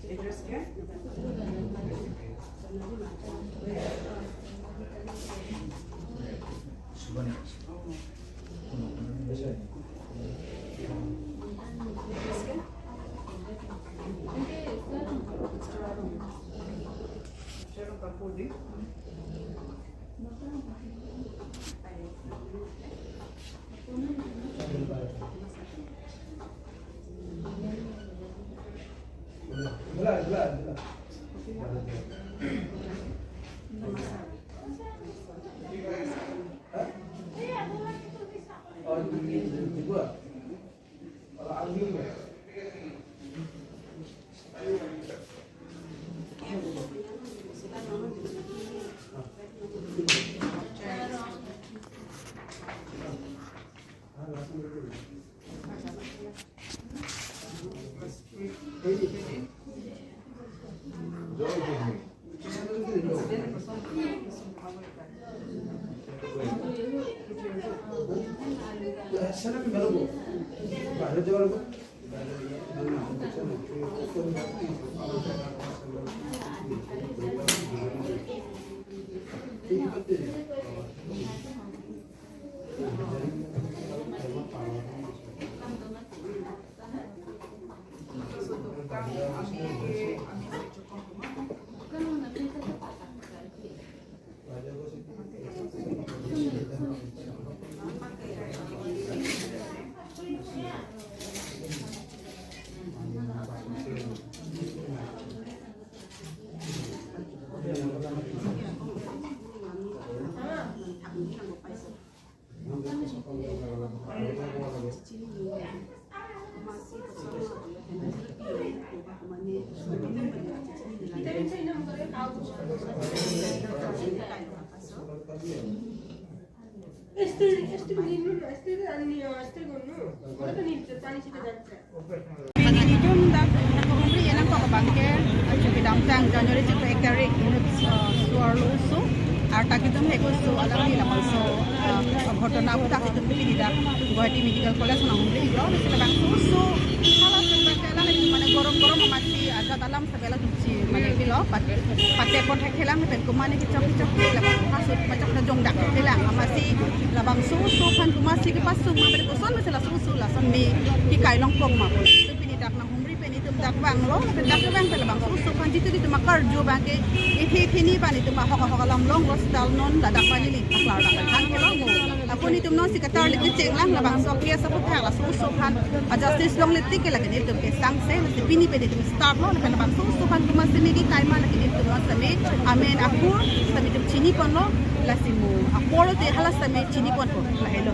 एड्रेस क्या sana kembali bu, ada jual bu. ঘটনা উঠা itu tidak Guwahati Medical College na umri itu silang susu kalau sebagainya lagi mana gorong-gorong masih ada dalam segala cuci mana bilo pakai kontak hilang dan kumane kicap-kicap hilang kasut macam najong dak hilang masih labang susu kan masih ke pasung mabel kuson masih la susu la sambi kikai longkong mabel itu pinidak na umri penitum dak bang lo dak bang labang susu kan itu makar jo bang ke ini pan itu mah hok long hostal non dadak panili aklar dak kan kelo mo apun itu non si katar le ceng lang labang so kia sa putha la susu kan justice long le tik lagi itu ke sangse si pini pede itu start lo labang susu kan masih migi kai man lagi itu lo sami amen aku sami itu chini pon lo la simu apolo te hala sami chini pon la hello